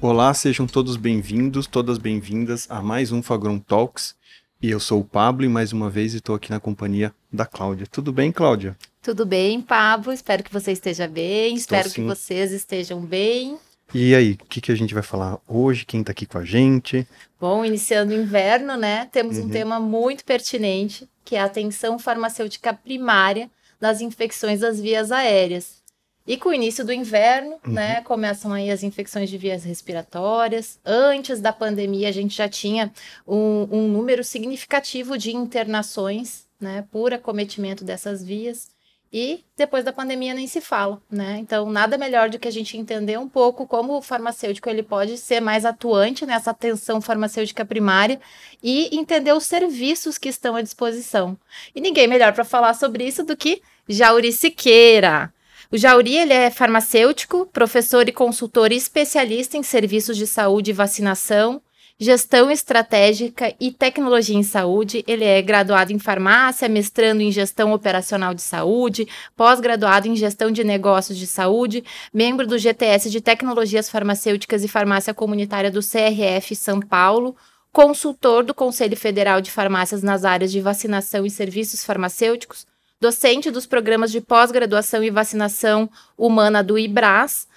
Olá, sejam todos bem-vindos, todas bem-vindas a mais um Fagron Talks. E eu sou o Pablo e mais uma vez estou aqui na companhia da Cláudia. Tudo bem, Cláudia? Tudo bem, Pablo? Espero que você esteja bem, Estou espero que sim. vocês estejam bem. E aí, o que a gente vai falar hoje? Quem está aqui com a gente? Bom, iniciando o inverno, né? Temos um Uhum. tema muito pertinente, que é a atenção farmacêutica primária das infecções das vias aéreas. E com o início do inverno, Uhum. né, começam aí as infecções de vias respiratórias. Antes da pandemia, a gente já tinha um número significativo de internações, né, por acometimento dessas vias. E depois da pandemia nem se fala, né? Então, nada melhor do que a gente entender um pouco como o farmacêutico ele pode ser mais atuante nessa atenção farmacêutica primária e entender os serviços que estão à disposição. E ninguém melhor para falar sobre isso do que Jauri Siqueira. O Jauri, ele é farmacêutico, professor e consultor especialista em serviços de saúde e vacinação, gestão estratégica e tecnologia em saúde. Ele é graduado em farmácia, mestrando em gestão operacional de saúde, pós-graduado em gestão de negócios de saúde, membro do GTS de Tecnologias Farmacêuticas e Farmácia Comunitária do CRF São Paulo, consultor do Conselho Federal de Farmácias nas áreas de vacinação e serviços farmacêuticos, docente dos programas de pós-graduação e vacinação humana do IBRAS,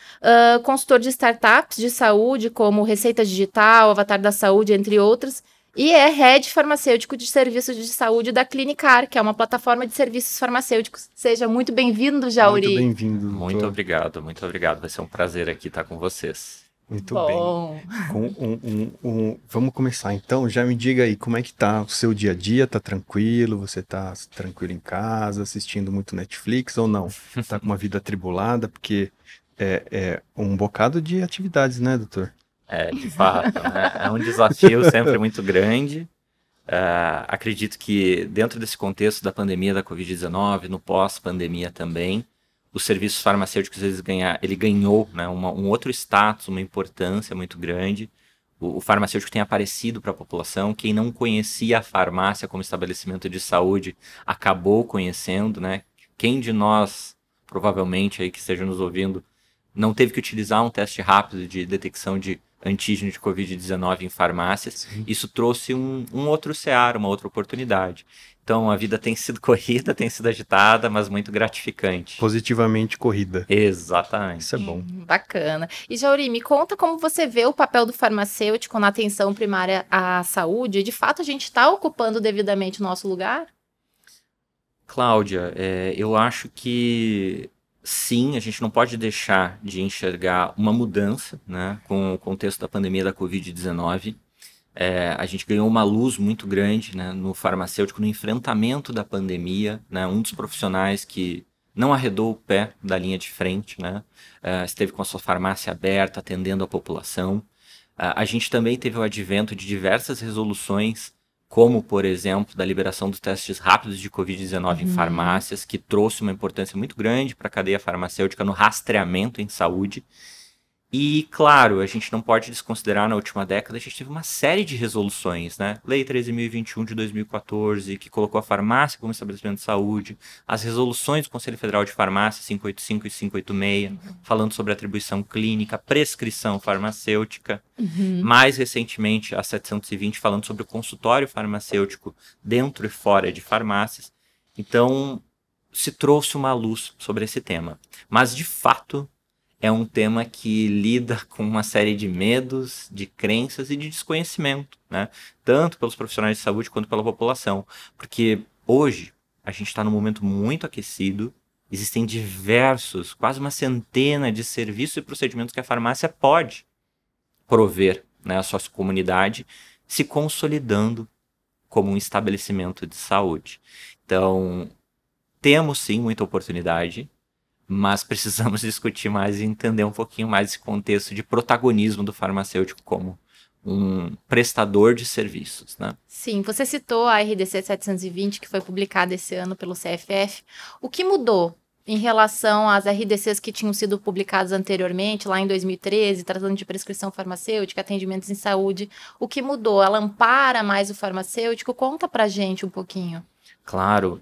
consultor de startups de saúde, como Receita Digital, Avatar da Saúde, entre outras, e é head farmacêutico de serviços de saúde da Clinicar, que é uma plataforma de serviços farmacêuticos. Seja muito bem-vindo, Muito Jauri. bem-vindo, Muito doutor. obrigado, muito obrigado. Vai ser um prazer aqui estar com vocês. Muito bem. Bom, Vamos começar então. Já me diga aí, como é que tá o seu dia a dia? Tá tranquilo? Você tá tranquilo em casa, assistindo muito Netflix ou não? Tá com uma vida atribulada? Porque é um bocado de atividades, né, doutor? De fato, né? É um desafio sempre muito grande. Acredito que dentro desse contexto da pandemia da Covid-19, no pós-pandemia também, os serviços farmacêuticos ele ganhou, né, um outro status, uma importância muito grande. O farmacêutico tem aparecido para a população. Quem não conhecia a farmácia como estabelecimento de saúde acabou conhecendo, né? Quem de nós, provavelmente aí que esteja nos ouvindo, não teve que utilizar um teste rápido de detecção de antígeno de Covid-19 em farmácias? Sim. Isso trouxe um outro cenário, uma outra oportunidade. Então, a vida tem sido corrida, tem sido agitada, mas muito gratificante. Positivamente corrida. Exatamente. Isso é bom. Bacana. E, Jauri, me conta como você vê o papel do farmacêutico na atenção primária à saúde. De fato, a gente está ocupando devidamente o nosso lugar? Cláudia, eu acho que sim, a gente não pode deixar de enxergar uma mudança, né, com o contexto da pandemia da Covid-19. A gente ganhou uma luz muito grande, né, no farmacêutico, no enfrentamento da pandemia, né, um dos profissionais que não arredou o pé da linha de frente, né, esteve com a sua farmácia aberta, atendendo a população. A gente também teve o advento de diversas resoluções, como, por exemplo, da liberação dos testes rápidos de Covid-19 em farmácias, que trouxe uma importância muito grande para a cadeia farmacêutica no rastreamento em saúde. E, claro, a gente não pode desconsiderar, na última década, a gente teve uma série de resoluções, né? Lei 13.021 de 2014, que colocou a farmácia como estabelecimento de saúde, as resoluções do Conselho Federal de Farmácia 585 e 586, falando sobre atribuição clínica, prescrição farmacêutica. Mais recentemente, a 720, falando sobre o consultório farmacêutico dentro e fora de farmácias. Então, se trouxe uma luz sobre esse tema. Mas, de fato, é um tema que lida com uma série de medos, de crenças e de desconhecimento, né? Tanto pelos profissionais de saúde quanto pela população. Porque hoje a gente está num momento muito aquecido, existem diversos, quase uma centena de serviços e procedimentos que a farmácia pode prover, né, à sua comunidade, se consolidando como um estabelecimento de saúde. Então, temos sim muita oportunidade, mas precisamos discutir mais e entender um pouquinho mais esse contexto de protagonismo do farmacêutico como um prestador de serviços, né? Sim, você citou a RDC 720, que foi publicada esse ano pelo CFF. O que mudou em relação às RDCs que tinham sido publicadas anteriormente, lá em 2013, tratando de prescrição farmacêutica, atendimentos em saúde? O que mudou? Ela ampara mais o farmacêutico? Conta pra gente um pouquinho. Claro,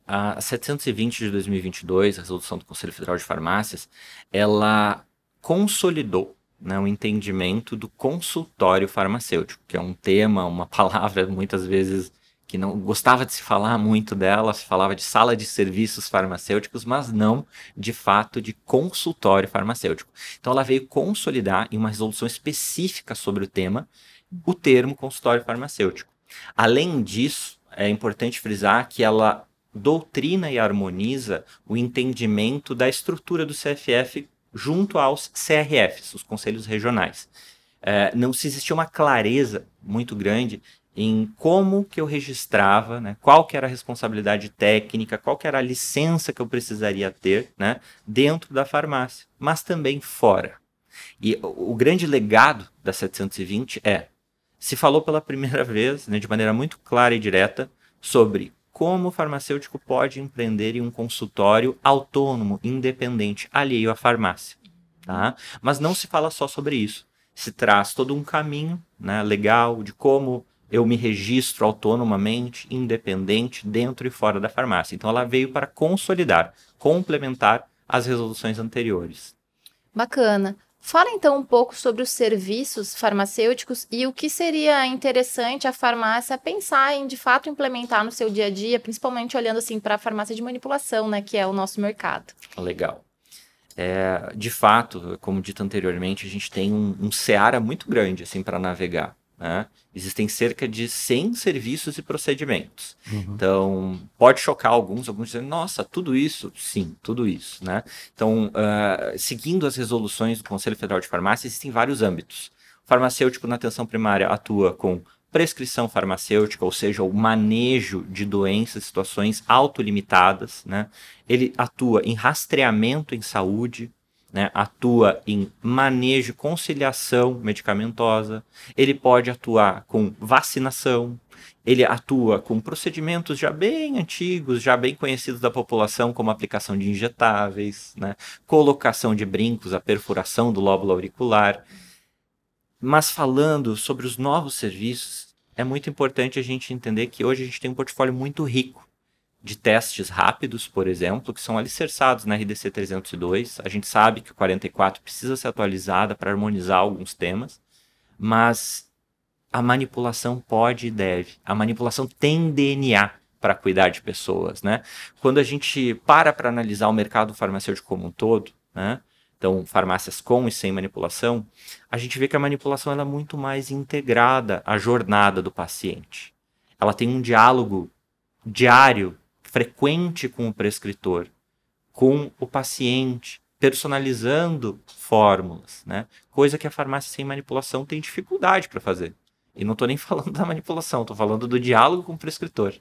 a 720 de 2022, a resolução do Conselho Federal de Farmácias, ela consolidou né, o entendimento do consultório farmacêutico, que é um tema, uma palavra muitas vezes que não gostava de se falar muito dela, se falava de sala de serviços farmacêuticos, mas não, de fato, de consultório farmacêutico. Então ela veio consolidar em uma resolução específica sobre o tema, o termo consultório farmacêutico. Além disso, é importante frisar que ela doutrina e harmoniza o entendimento da estrutura do CFF junto aos CRFs, os conselhos regionais. Não se existia uma clareza muito grande em como que eu registrava, né, qual que era a responsabilidade técnica, qual que era a licença que eu precisaria ter, né, dentro da farmácia, mas também fora. E o grande legado da 720 se falou pela primeira vez, né, de maneira muito clara e direta, sobre como o farmacêutico pode empreender em um consultório autônomo, independente, alheio à farmácia. Tá? Mas não se fala só sobre isso. Se traz todo um caminho, né, legal de como eu me registro autonomamente, independente, dentro e fora da farmácia. Então ela veio para consolidar, complementar as resoluções anteriores. Bacana. Fala então um pouco sobre os serviços farmacêuticos e o que seria interessante a farmácia pensar em, de fato, implementar no seu dia a dia, principalmente olhando assim para a farmácia de manipulação, né, que é o nosso mercado. Legal. De fato, como dito anteriormente, a gente tem um seara muito grande assim, para navegar. Né? Existem cerca de 100 serviços e procedimentos. Então, pode chocar alguns dizendo, nossa, tudo isso? Sim, tudo isso. Né? Então, seguindo as resoluções do Conselho Federal de Farmácia, existem vários âmbitos. O farmacêutico na atenção primária atua com prescrição farmacêutica, ou seja, o manejo de doenças, situações autolimitadas. Né? Ele atua em rastreamento em saúde, né, atua em manejo, conciliação medicamentosa, ele pode atuar com vacinação, ele atua com procedimentos já bem antigos, já bem conhecidos da população, como aplicação de injetáveis, né, colocação de brincos, a perfuração do lóbulo auricular. Mas falando sobre os novos serviços, é muito importante a gente entender que hoje a gente tem um portfólio muito rico de testes rápidos, por exemplo, que são alicerçados na RDC 302. A gente sabe que o 44 precisa ser atualizada para harmonizar alguns temas, mas a manipulação pode e deve. A manipulação tem DNA para cuidar de pessoas, né? Quando a gente para analisar o mercado farmacêutico como um todo, né? Então, farmácias com e sem manipulação, a gente vê que a manipulação ela é muito mais integrada à jornada do paciente. Ela tem um diálogo diário, frequente com o prescritor, com o paciente, personalizando fórmulas, né? Coisa que a farmácia sem manipulação tem dificuldade para fazer. E não estou nem falando da manipulação, estou falando do diálogo com o prescritor,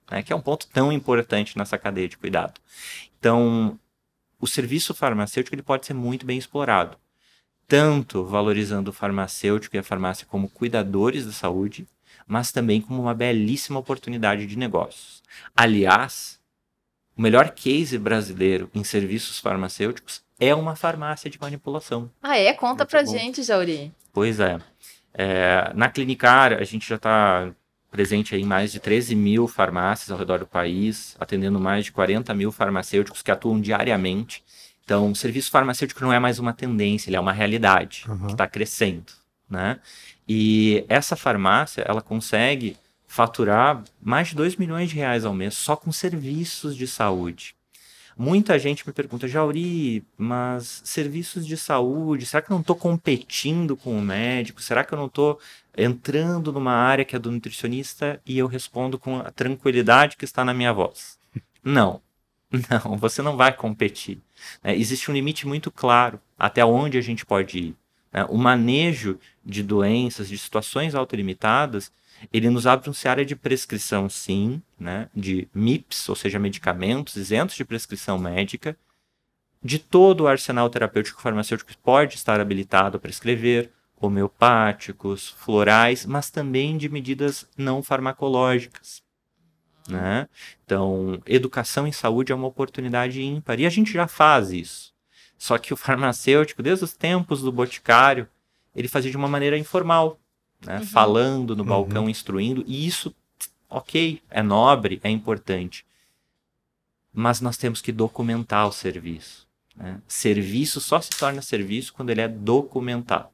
né? Que é um ponto tão importante nessa cadeia de cuidado. Então, o serviço farmacêutico ele pode ser muito bem explorado, tanto valorizando o farmacêutico e a farmácia como cuidadores da saúde, mas também como uma belíssima oportunidade de negócios. Aliás, o melhor case brasileiro em serviços farmacêuticos é uma farmácia de manipulação. Ah, é? Conta pra gente, Jauri. Pois é. Na Clinicar, a gente já está presente em mais de 13 mil farmácias ao redor do país, atendendo mais de 40 mil farmacêuticos que atuam diariamente. Então, o serviço farmacêutico não é mais uma tendência, ele é uma realidade que está crescendo. Né? E essa farmácia, ela consegue faturar mais de 2 milhões de reais ao mês só com serviços de saúde. Muita gente me pergunta, Jauri, mas serviços de saúde, será que eu não estou competindo com o médico? Será que eu não estou entrando numa área que é do nutricionista? E eu respondo com a tranquilidade que está na minha voz. Não, você não vai competir. Existe um limite muito claro até onde a gente pode ir. O manejo de doenças, de situações autolimitadas, ele nos abre um área de prescrição, sim, né, de MIPs, ou seja, medicamentos isentos de prescrição médica, de todo o arsenal terapêutico farmacêutico que pode estar habilitado a prescrever, homeopáticos, florais, mas também de medidas não farmacológicas. Né? Então, educação em saúde é uma oportunidade ímpar, e a gente já faz isso. Só que o farmacêutico, desde os tempos do boticário, ele fazia de uma maneira informal, né? Falando no balcão, instruindo, e isso, ok, é nobre, é importante. Mas nós temos que documentar o serviço. Né? Serviço só se torna serviço quando ele é documentado.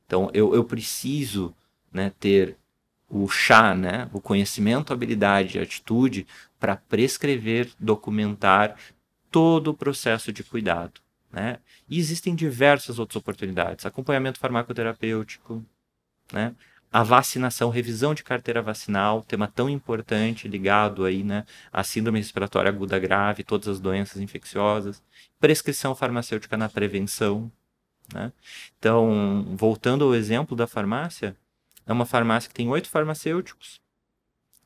Então, eu preciso, né, ter o chá, né, o conhecimento, habilidade e atitude para prescrever, documentar todo o processo de cuidado, né? E existem diversas outras oportunidades. Acompanhamento farmacoterapêutico, né? A vacinação, revisão de carteira vacinal, tema tão importante ligado aí, né, à síndrome respiratória aguda grave, todas as doenças infecciosas, prescrição farmacêutica na prevenção, né? Então, voltando ao exemplo da farmácia, é uma farmácia que tem 8 farmacêuticos,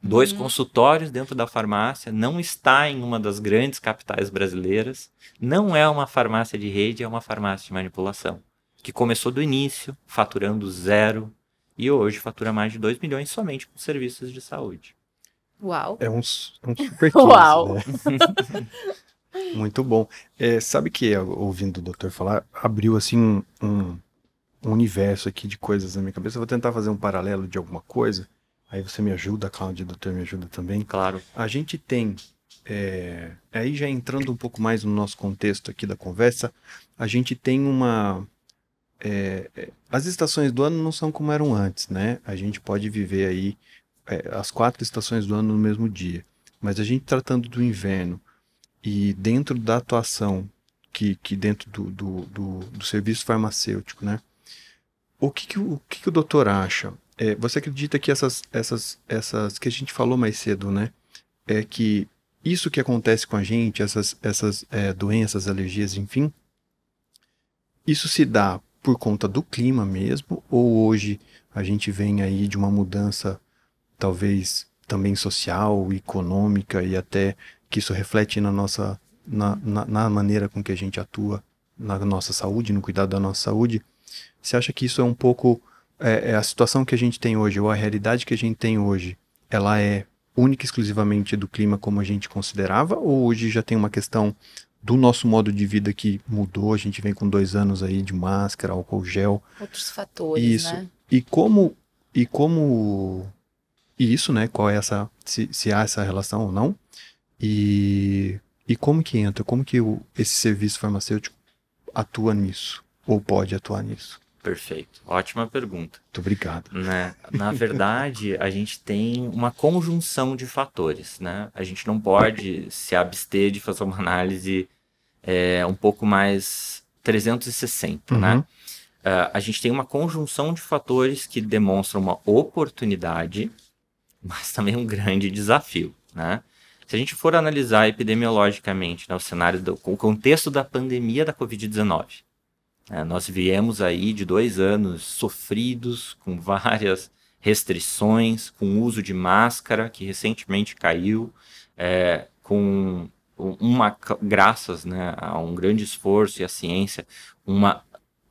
2 consultórios dentro da farmácia, não está em uma das grandes capitais brasileiras, não é uma farmácia de rede, é uma farmácia de manipulação, que começou do início, faturando 0, e hoje fatura mais de 2 milhões somente com serviços de saúde. Uau! É um super case, Uau! né? Muito bom. Sabe que, ouvindo o doutor falar, abriu assim um universo aqui de coisas na minha cabeça. Eu vou tentar fazer um paralelo de alguma coisa. Aí você me ajuda, Cláudia, o doutor me ajuda também. Claro. A gente tem, aí já entrando um pouco mais no nosso contexto aqui da conversa, a gente tem as estações do ano não são como eram antes, né? A gente pode viver aí as 4 estações do ano no mesmo dia. Mas a gente tratando do inverno e dentro da atuação, que dentro do serviço farmacêutico, né? O que o doutor acha? Você acredita que essas que a gente falou mais cedo, né? Que isso que acontece com a gente, essas doenças, alergias, enfim, isso se dá por conta do clima mesmo, ou hoje a gente vem aí de uma mudança talvez também social, econômica e até que isso reflete na maneira com que a gente atua na nossa saúde, no cuidado da nossa saúde? Você acha que isso é um pouco a situação que a gente tem hoje, ou a realidade que a gente tem hoje, ela é única e exclusivamente do clima como a gente considerava, ou hoje já tem uma questão do nosso modo de vida que mudou, a gente vem com 2 anos aí de máscara, álcool gel. Outros fatores, isso. né? E isso, né? Qual é se há essa relação ou não? E como que entra? Como que esse serviço farmacêutico atua nisso? Ou pode atuar nisso? Perfeito. Ótima pergunta. Muito obrigado. Né? Na verdade, a gente tem uma conjunção de fatores, né? A gente não pode se abster de fazer uma análise um pouco mais 360, né? A gente tem uma conjunção de fatores que demonstram uma oportunidade, mas também um grande desafio, né? Se a gente for analisar epidemiologicamente, né, o cenário, o contexto da pandemia da Covid-19, nós viemos aí de 2 anos sofridos, com várias restrições, com o uso de máscara, que recentemente caiu, graças, né, a um grande esforço e à ciência, uma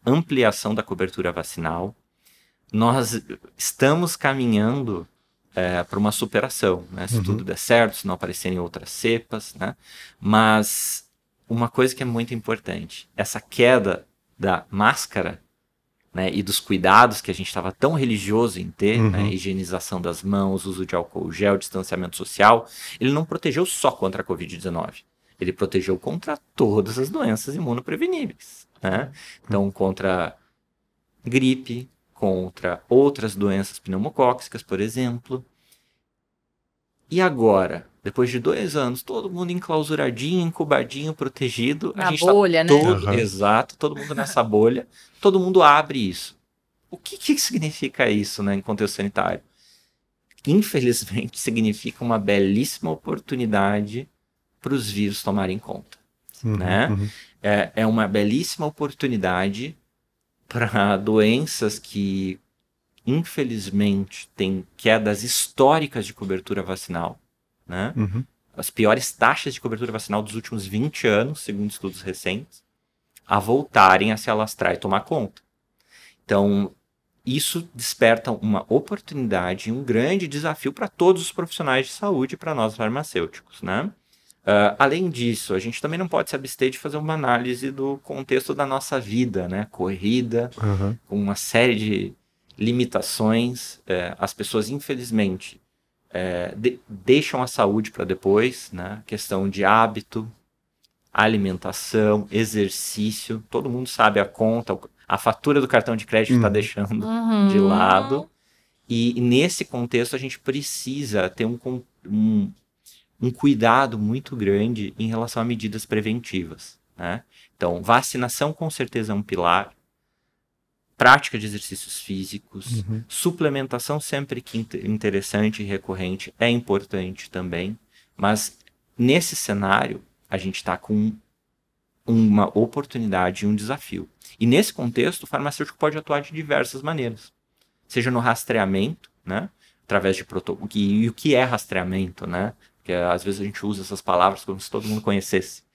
ampliação da cobertura vacinal. Nós estamos caminhando para uma superação, né? Se tudo der certo, se não aparecerem outras cepas, né? Mas uma coisa que é muito importante, essa queda da máscara, né, e dos cuidados que a gente estava tão religioso em ter, né, higienização das mãos, uso de álcool gel, distanciamento social, ele não protegeu só contra a Covid-19, ele protegeu contra todas as doenças imunopreveníveis, né? Então, contra gripe, contra outras doenças pneumocócicas, por exemplo. E agora, depois de 2 anos, todo mundo enclausuradinho, incubadinho, protegido. Na bolha, né? Exato, todo mundo nessa bolha. Todo mundo abre isso. O que significa isso, né, em contexto sanitário? Infelizmente, significa uma belíssima oportunidade para os vírus tomarem conta, né? É uma belíssima oportunidade para doenças que, infelizmente, têm quedas históricas de cobertura vacinal, né? As piores taxas de cobertura vacinal dos últimos 20 anos, segundo estudos recentes, a voltarem a se alastrar e tomar conta. Então, isso desperta uma oportunidade e um grande desafio para todos os profissionais de saúde e para nós farmacêuticos, né? Além disso, a gente também não pode se abster de fazer uma análise do contexto da nossa vida, né? Corrida, com uma série de limitações. As pessoas, infelizmente, deixam a saúde para depois, né? Questão de hábito, alimentação, exercício. Todo mundo sabe a conta, a fatura do cartão de crédito está deixando de lado. E nesse contexto a gente precisa ter um cuidado muito grande em relação a medidas preventivas, né? Então, vacinação com certeza é um pilar, prática de exercícios físicos, suplementação sempre que interessante e recorrente é importante também, mas nesse cenário a gente está com uma oportunidade e um desafio. E nesse contexto o farmacêutico pode atuar de diversas maneiras, seja no rastreamento, né, através de protocolo. E o que é rastreamento, né? Porque às vezes a gente usa essas palavras como se todo mundo conhecesse.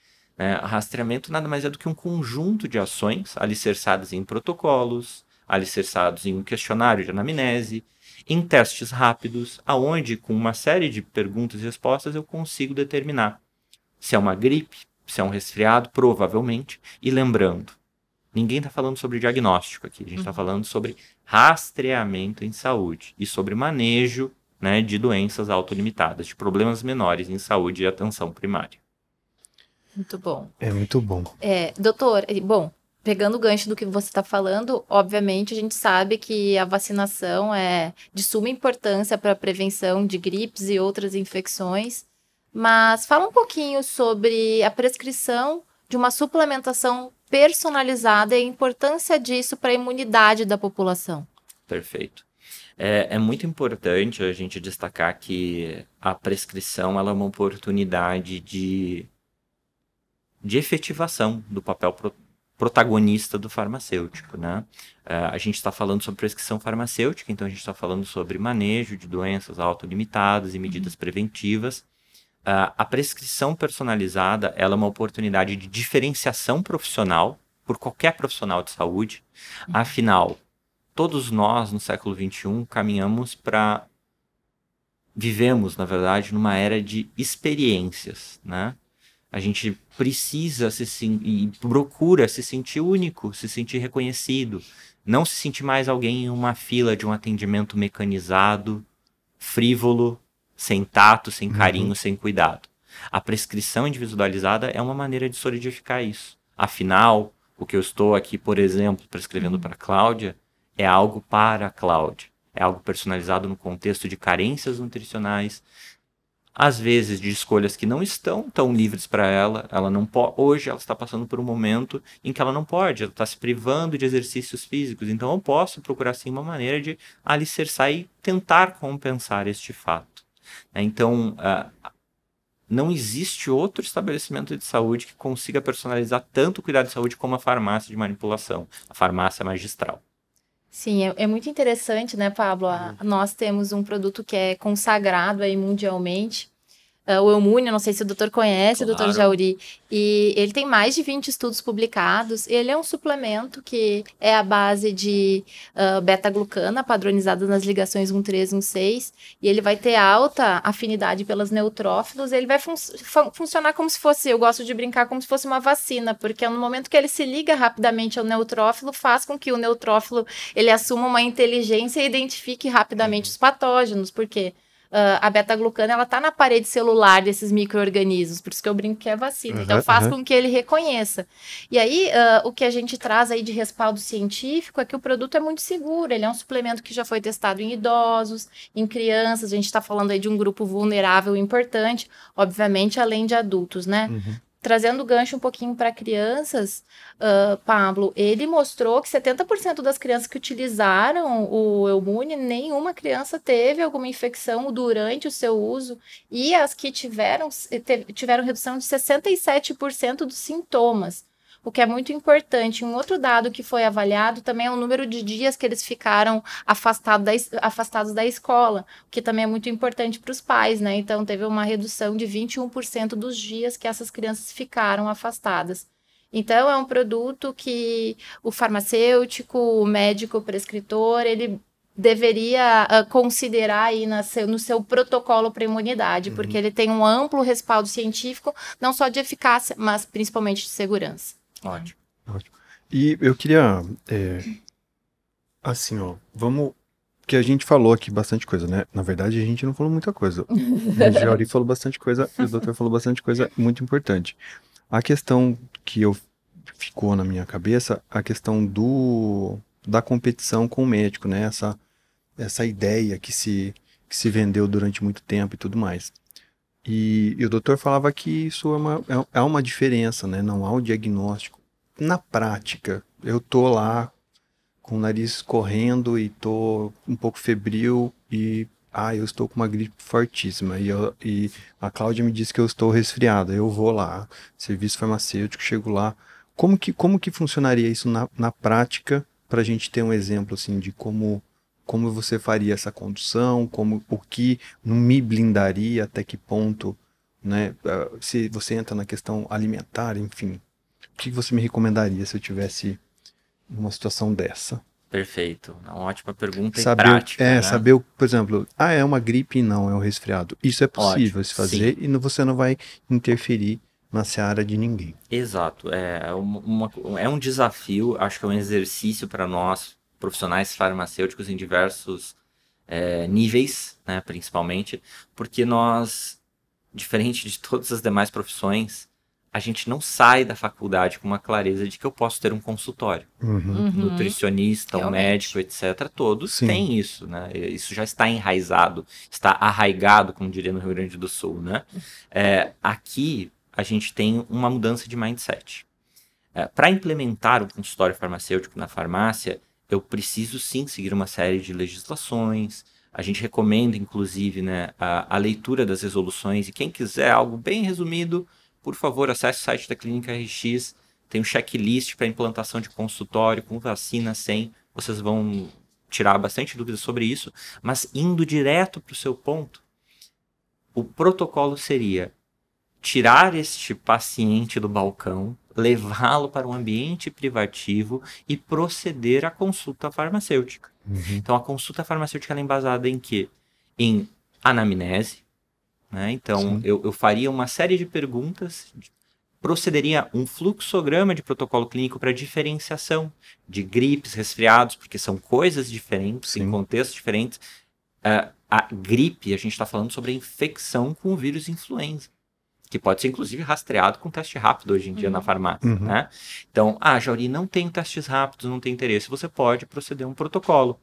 Rastreamento nada mais é do que um conjunto de ações alicerçadas em protocolos, alicerçados em um questionário de anamnese, em testes rápidos, aonde com uma série de perguntas e respostas eu consigo determinar se é uma gripe, se é um resfriado, provavelmente. E lembrando, ninguém está falando sobre diagnóstico aqui, a gente está falando sobre rastreamento em saúde e sobre manejo, né, de doenças autolimitadas, de problemas menores em saúde e atenção primária. Muito bom. É muito bom. Doutor, bom, pegando o gancho do que você está falando, obviamente a gente sabe que a vacinação é de suma importância para a prevenção de gripes e outras infecções, mas fala um pouquinho sobre a prescrição de uma suplementação personalizada e a importância disso para a imunidade da população. Perfeito. É muito importante a gente destacar que a prescrição ela é uma oportunidade de efetivação do papel protagonista do farmacêutico, né? A gente está falando sobre prescrição farmacêutica, então a gente está falando sobre manejo de doenças autolimitadas e medidas preventivas. A prescrição personalizada ela é uma oportunidade de diferenciação profissional por qualquer profissional de saúde. Afinal, todos nós no século XXI vivemos, na verdade, numa era de experiências, né? A gente precisa e procura se sentir único, se sentir reconhecido, não se sentir mais alguém em uma fila de um atendimento mecanizado, frívolo, sem tato, sem carinho, sem cuidado. A prescrição individualizada é uma maneira de solidificar isso. Afinal, o que eu estou aqui, por exemplo, prescrevendo para a Cláudia, é algo para a Cláudia. É algo personalizado no contexto de carências nutricionais, às vezes de escolhas que não estão tão livres para ela. Ela não pode. Hoje ela está passando por um momento em que ela não pode, ela está se privando de exercícios físicos. Então eu posso procurar sim uma maneira de alicerçar e tentar compensar este fato. Então, não existe outro estabelecimento de saúde que consiga personalizar tanto o cuidado de saúde como a farmácia de manipulação, a farmácia magistral. Sim, é muito interessante, né, Pablo? Nós temos um produto que é consagrado aí mundialmente, o Eumune, não sei se o doutor conhece, claro. O doutor Jauri, e ele tem mais de 20 estudos publicados. Ele é um suplemento que é a base de beta-glucana, padronizada nas ligações 1,3 e 1,6, e ele vai ter alta afinidade pelos neutrófilos. Ele vai funcionar como se fosse, eu gosto de brincar, como se fosse uma vacina, porque no momento que ele se liga rapidamente ao neutrófilo, faz com que o neutrófilo ele assuma uma inteligência e identifique rapidamente os patógenos, porque a beta-glucana, ela tá na parede celular desses micro-organismos, por isso que eu brinco que é vacina. Então, faz com que ele reconheça. E aí, o que a gente traz aí de respaldo científico é que o produto é muito seguro. Ele é um suplemento que já foi testado em idosos, em crianças. A gente está falando aí de um grupo vulnerável importante, obviamente, além de adultos, né? Trazendo o gancho um pouquinho para crianças, Pablo, ele mostrou que 70% das crianças que utilizaram o Eumune, nenhuma criança teve alguma infecção durante o seu uso, e as que tiveram redução de 67% dos sintomas, o que é muito importante. Um outro dado que foi avaliado também é o número de dias que eles ficaram afastados da escola, o que também é muito importante para os pais, né? Então, teve uma redução de 21% dos dias que essas crianças ficaram afastadas. Então, é um produto que o farmacêutico, o médico, o prescritor, ele deveria considerar aí no seu protocolo para imunidade, porque ele tem um amplo respaldo científico, não só de eficácia, mas principalmente de segurança. Ótimo. E eu queria, assim, vamos, porque a gente falou aqui bastante coisa, né? Na verdade, a gente não falou muita coisa. O Jauri falou bastante coisa e o doutor falou bastante coisa muito importante. A questão que eu ficou na minha cabeça a questão da competição com o médico, né? Essa ideia que se vendeu durante muito tempo e tudo mais. E o doutor falava que isso é uma diferença, né? Não há o diagnóstico. Na prática, eu tô lá com o nariz correndo e tô um pouco febril e eu estou com uma gripe fortíssima e a Cláudia me disse que eu estou resfriado. Eu vou lá, serviço farmacêutico, chego lá. Como que funcionaria isso na prática para a gente ter um exemplo assim de como você faria essa condução, o que não me blindaria, até que ponto, né? Se você entra na questão alimentar, enfim, o que você me recomendaria se eu tivesse numa situação dessa? Perfeito. Uma ótima pergunta e Saber, prática, né? saber, por exemplo, é uma gripe e não é um resfriado. Isso é Ótimo, possível se sim. fazer e você não vai interferir na seara de ninguém. Exato. É um desafio, acho que é um exercício para nós, profissionais farmacêuticos em diversos níveis, né, principalmente, porque nós, diferente de todas as demais profissões, a gente não sai da faculdade com uma clareza de que eu posso ter um consultório. Uhum. Um nutricionista, um médico, etc., todos Sim. têm isso, né? Isso já está enraizado, está arraigado, como diria no Rio Grande do Sul, né? Aqui a gente tem uma mudança de mindset. Para implementar o consultório farmacêutico na farmácia, eu preciso sim seguir uma série de legislações. A gente recomenda, inclusive, né, a leitura das resoluções. E quem quiser algo bem resumido, por favor, acesse o site da Clínica RX. Tem um checklist para implantação de consultório, com vacina, sem. Vocês vão tirar bastante dúvidas sobre isso. Mas indo direto para o seu ponto, o protocolo seria tirar este paciente do balcão, levá-lo para um ambiente privativo e proceder à consulta farmacêutica. Uhum. Então, a consulta farmacêutica ela é embasada em quê? Em anamnese, né? Então, eu faria uma série de perguntas, procederia um fluxograma de protocolo clínico para diferenciação de gripes, resfriados, porque são coisas diferentes, em contextos diferentes. A gripe, a gente está falando sobre a infecção com o vírus influenza, que pode ser, inclusive, rastreado com teste rápido hoje em dia na farmácia, né? Então, Jauri, não tem testes rápidos, não tem interesse, você pode proceder a um protocolo.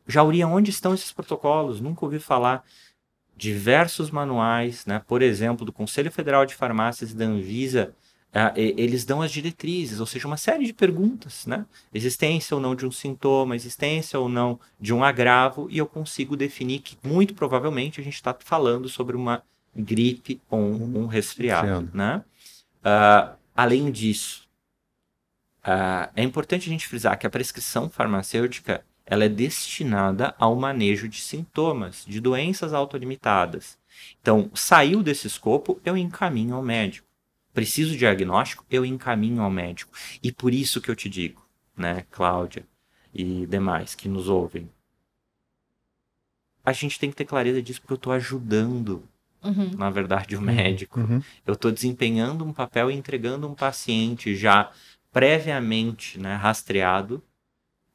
Jauri, onde estão esses protocolos? Nunca ouvi falar. Diversos manuais, né? Por exemplo, do Conselho Federal de Farmácias e da Anvisa, eles dão as diretrizes, ou seja, uma série de perguntas, né? Existência ou não de um sintoma, existência ou não de um agravo, e eu consigo definir que, muito provavelmente, a gente está falando sobre uma gripe ou um resfriado, né? Além disso, é importante a gente frisar que a prescrição farmacêutica ela é destinada ao manejo de sintomas, de doenças autolimitadas. Então, saiu desse escopo, eu encaminho ao médico. Preciso de diagnóstico, eu encaminho ao médico. E por isso que eu te digo, né, Cláudia e demais que nos ouvem, a gente tem que ter clareza disso porque eu estou ajudando, na verdade, o médico. Eu estou desempenhando um papel e entregando um paciente já previamente, né, rastreado,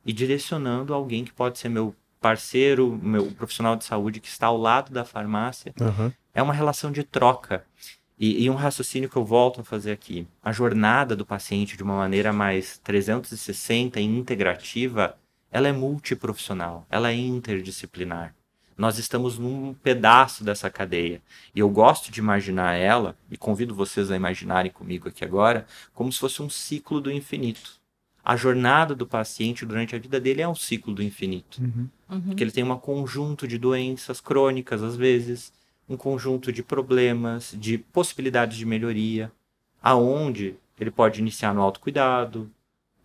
e direcionando alguém que pode ser meu parceiro, meu profissional de saúde que está ao lado da farmácia. É uma relação de troca. E um raciocínio que eu volto a fazer aqui. A jornada do paciente de uma maneira mais 360 e integrativa, ela é multiprofissional, ela é interdisciplinar. Nós estamos num pedaço dessa cadeia. E eu gosto de imaginar ela, e convido vocês a imaginarem comigo aqui agora, como se fosse um ciclo do infinito. A jornada do paciente durante a vida dele é um ciclo do infinito. Porque ele tem um conjunto de doenças crônicas, às vezes, um conjunto de problemas, de possibilidades de melhoria, aonde ele pode iniciar no autocuidado,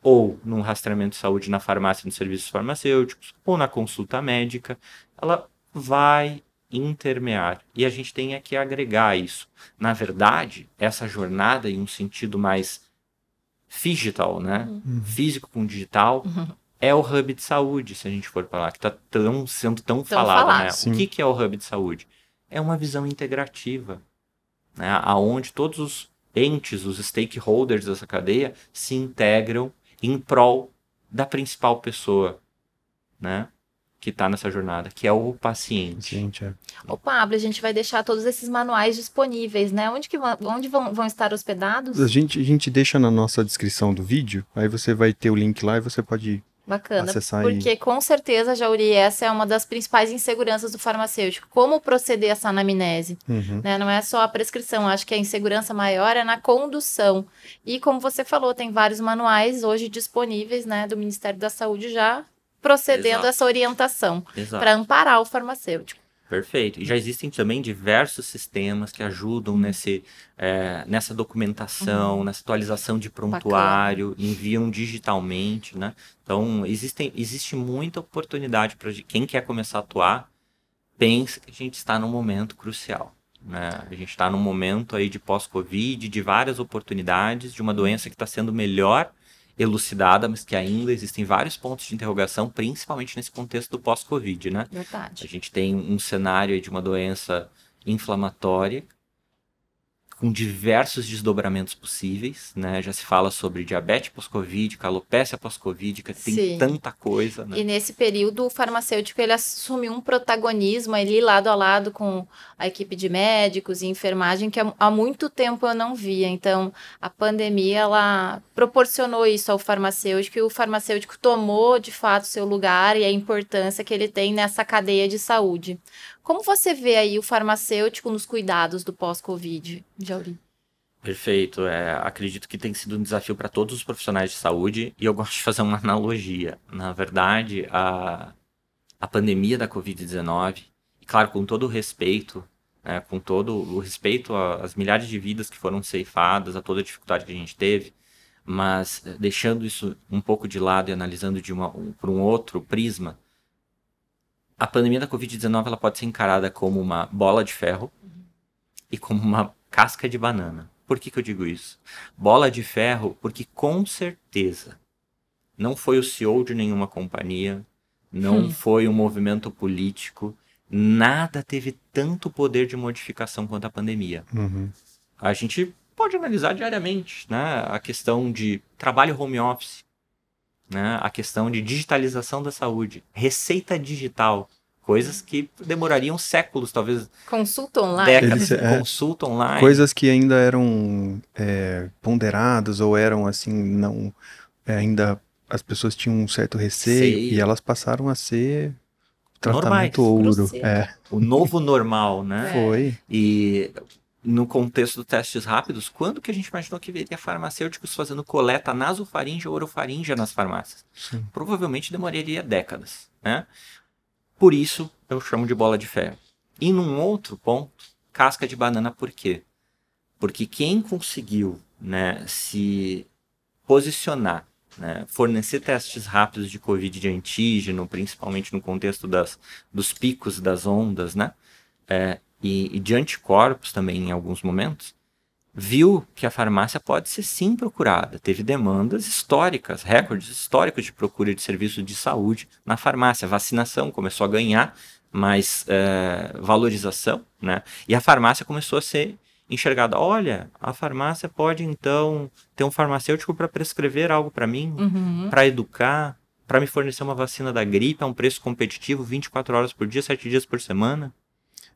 ou num rastreamento de saúde na farmácia, nos serviços farmacêuticos, ou na consulta médica. Ela vai intermear. E a gente tem que agregar isso. Na verdade, essa jornada, em um sentido mais digital, né? Físico com digital, é o hub de saúde, se a gente for falar, que está sendo tão falado, né? O que é o hub de saúde? É uma visão integrativa, né? Onde todos os entes, os stakeholders dessa cadeia se integram em prol da principal pessoa, né? que está nessa jornada, que é o paciente. Gente, Ô, Pablo, a gente vai deixar todos esses manuais disponíveis, né? Onde vão estar hospedados? A gente deixa na nossa descrição do vídeo, aí você vai ter o link lá e você pode Bacana, acessar porque com certeza, Jauri, essa é uma das principais inseguranças do farmacêutico. Como proceder essa anamnese? Né? Não é só a prescrição, acho que a insegurança maior é na condução. E como você falou, tem vários manuais hoje disponíveis, né, do Ministério da Saúde já procedendo a essa orientação para amparar o farmacêutico. Perfeito. E já existem também diversos sistemas que ajudam nessa documentação, nessa atualização de prontuário, enviam digitalmente, né? Então, existe muita oportunidade para quem quer começar a atuar, pensa que a gente está num momento crucial, né? A gente está num momento aí de pós-Covid, de várias oportunidades, de uma doença que está sendo melhor elucidada, mas que ainda existem vários pontos de interrogação, principalmente nesse contexto do pós-Covid, né? Verdade. A gente tem um cenário de uma doença inflamatória com diversos desdobramentos possíveis, né? Já se fala sobre diabetes pós-Covid, calopécia pós-Covid, que tem tanta coisa, né? E nesse período o farmacêutico ele assumiu um protagonismo ali lado a lado com a equipe de médicos e enfermagem que há muito tempo eu não via. Então a pandemia ela proporcionou isso ao farmacêutico e o farmacêutico tomou de fato seu lugar e a importância que ele tem nessa cadeia de saúde. Como você vê aí o farmacêutico nos cuidados do pós-Covid, Jauri? Perfeito. Acredito que tem sido um desafio para todos os profissionais de saúde e eu gosto de fazer uma analogia. Na verdade, a pandemia da Covid-19, e claro, com todo o respeito, né, com todo o respeito às milhares de vidas que foram ceifadas, a toda a dificuldade que a gente teve, mas deixando isso um pouco de lado e analisando por um outro prisma, a pandemia da Covid-19 ela pode ser encarada como uma bola de ferro e como uma casca de banana. Por que eu digo isso? Bola de ferro porque com certeza não foi o CEO de nenhuma companhia, não foi um movimento político, nada teve tanto poder de modificação quanto a pandemia. A gente pode analisar diariamente, né, a questão de trabalho home office, né, a questão de digitalização da saúde, receita digital, coisas que demorariam séculos, talvez consulta online, décadas, consulta online. Coisas que ainda eram ponderadas ou eram assim, não ainda as pessoas tinham um certo receio e elas passaram a ser tratamento normais. ouro. O novo normal, né? Foi. E no contexto dos testes rápidos, quando que a gente imaginou que veria farmacêuticos fazendo coleta nasofaríngea ou orofaríngea nas farmácias? Sim. Provavelmente demoraria décadas, né? Por isso, eu chamo de bola de ferro. E num outro ponto, casca de banana, por quê? Porque quem conseguiu, né, se posicionar, né, fornecer testes rápidos de Covid de antígeno, principalmente no contexto dos picos das ondas, né, e de anticorpos também em alguns momentos, viu que a farmácia pode ser sim procurada. Teve demandas históricas, recordes históricos de procura de serviço de saúde na farmácia. A vacinação começou a ganhar mais valorização, né? E a farmácia começou a ser enxergada. Olha, a farmácia pode então ter um farmacêutico para prescrever algo para mim, para educar, para me fornecer uma vacina da gripe a um preço competitivo, 24 horas por dia, 7 dias por semana.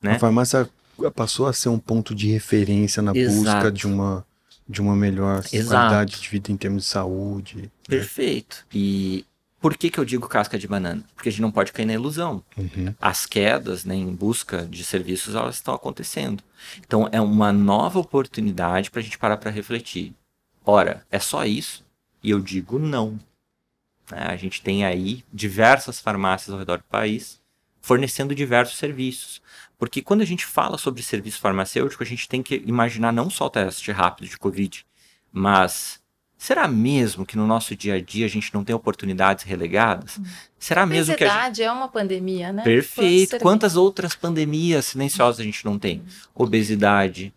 Né? A farmácia passou a ser um ponto de referência na busca de uma melhor qualidade de vida em termos de saúde. Perfeito. Né? E por que eu digo casca de banana? Porque a gente não pode cair na ilusão. As quedas, né, em busca de serviços, elas estão acontecendo. Então, é uma nova oportunidade para a gente parar para refletir. Ora, é só isso? E eu digo não. A gente tem aí diversas farmácias ao redor do país fornecendo diversos serviços. Porque quando a gente fala sobre serviço farmacêutico, a gente tem que imaginar não só o teste rápido de Covid, mas será mesmo que no nosso dia a dia a gente não tem oportunidades relegadas? Será mesmo que a gente... é uma pandemia, né? Perfeito. Quantas outras pandemias silenciosas a gente não tem? Obesidade.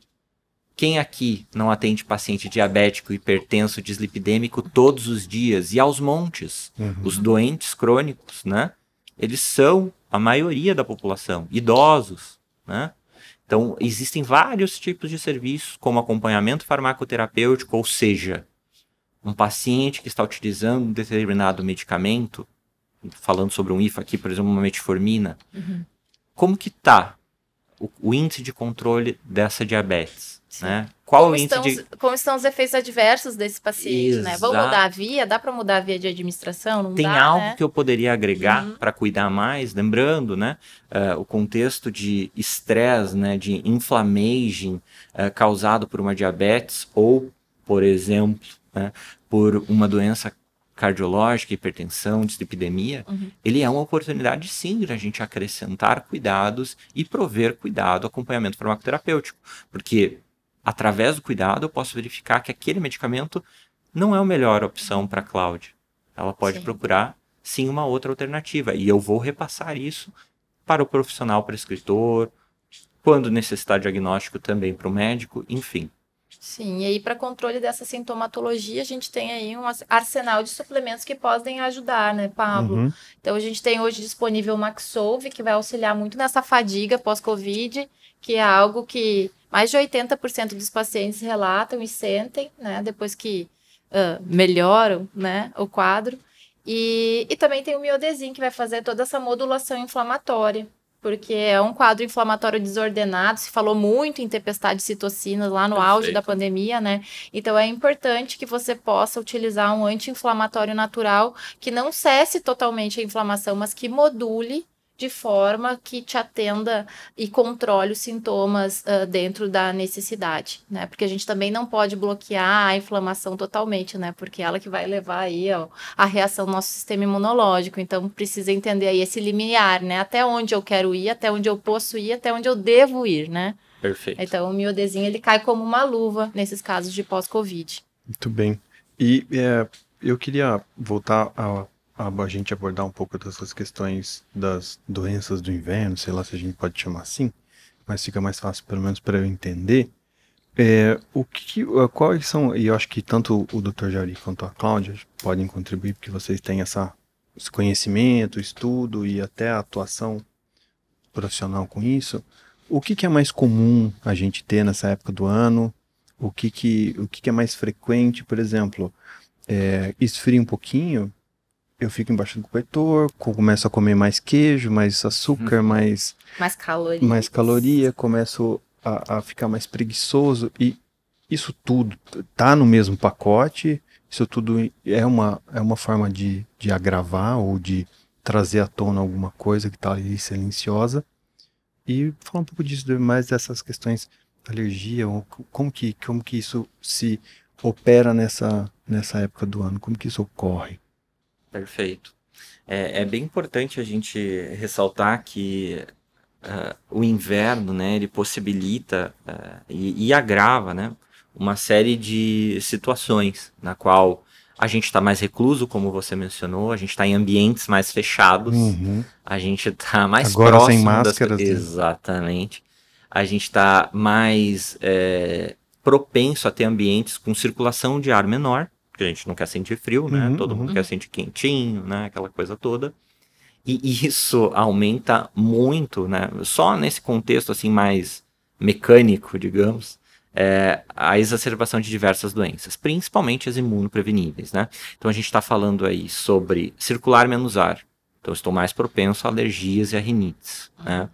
Quem aqui não atende paciente diabético, hipertenso, dislipidêmico todos os dias? E aos montes. Os doentes crônicos, né? Eles são a maioria da população, idosos, né? Então, existem vários tipos de serviços, como acompanhamento farmacoterapêutico, ou seja, um paciente que está utilizando um determinado medicamento, falando sobre um IFA aqui, por exemplo, uma metformina, como que tá o índice de controle dessa diabetes? Né? Qual o índice como estão os efeitos adversos desse paciente, né? Vamos mudar a via? Dá para mudar a via de administração? Não Tem dá, algo né? que eu poderia agregar para cuidar mais? Lembrando, né, o contexto de estresse, né, de inflammation causado por uma diabetes ou, por exemplo, né, por uma doença cardiológica, hipertensão, dislipidemia, ele é uma oportunidade sim de a gente acrescentar cuidados e prover cuidado, acompanhamento farmacoterapêutico, porque através do cuidado eu posso verificar que aquele medicamento não é a melhor opção para a Cláudia. Ela pode procurar sim uma outra alternativa e eu vou repassar isso para o profissional prescritor, quando necessitar diagnóstico também para o médico, enfim. Sim, e aí para controle dessa sintomatologia, a gente tem aí um arsenal de suplementos que podem ajudar, né, Pablo? Então a gente tem hoje disponível o Maxolve, que vai auxiliar muito nessa fadiga pós-Covid, que é algo que mais de 80% dos pacientes relatam e sentem, né, depois que melhoram, né, o quadro. E também tem o Miodesin, que vai fazer toda essa modulação inflamatória, porque é um quadro inflamatório desordenado, se falou muito em tempestade de citocinas lá no auge da pandemia, né? Então é importante que você possa utilizar um anti-inflamatório natural que não cesse totalmente a inflamação, mas que module de forma que te atenda e controle os sintomas dentro da necessidade, né? Porque a gente também não pode bloquear a inflamação totalmente, né? Porque ela que vai levar aí a reação do nosso sistema imunológico. Então, precisa entender aí esse limiar, né? Até onde eu quero ir, até onde eu posso ir, até onde eu devo ir, né? Perfeito. Então, o Miodesin, ele cai como uma luva nesses casos de pós-Covid. Muito bem. E eu queria voltar a gente abordar um pouco dessas questões das doenças do inverno, sei lá se a gente pode chamar assim, mas fica mais fácil pelo menos para eu entender. Quais são, e eu acho que tanto o Dr. Jauri quanto a Cláudia podem contribuir, porque vocês têm esse conhecimento, estudo e até a atuação profissional com isso. O que é mais comum a gente ter nessa época do ano? O que é mais frequente, por exemplo, esfria um pouquinho, eu fico embaixo do cobertor, começo a comer mais queijo, mais açúcar, mais caloria, começo a ficar mais preguiçoso, e isso tudo tá no mesmo pacote, isso tudo é uma forma de agravar ou de trazer à tona alguma coisa que está ali silenciosa. E falar um pouco disso, mais dessas questões da alergia, ou como que isso se opera nessa época do ano, como que isso ocorre? Perfeito. É bem importante a gente ressaltar que o inverno, né, ele possibilita e agrava, né, uma série de situações na qual a gente está mais recluso, como você mencionou, a gente está em ambientes mais fechados, a gente está mais agora próximo sem máscaras. Exatamente. A gente está mais propenso a ter ambientes com circulação de ar menor, porque a gente não quer sentir frio, né? Todo mundo quer sentir quentinho, né? Aquela coisa toda. E isso aumenta muito, né? Só nesse contexto assim mais mecânico, digamos, a exacerbação de diversas doenças, principalmente as imunopreveníveis, né? Então a gente está falando aí sobre circular menos ar. Então estou mais propenso a alergias e a rinites, né?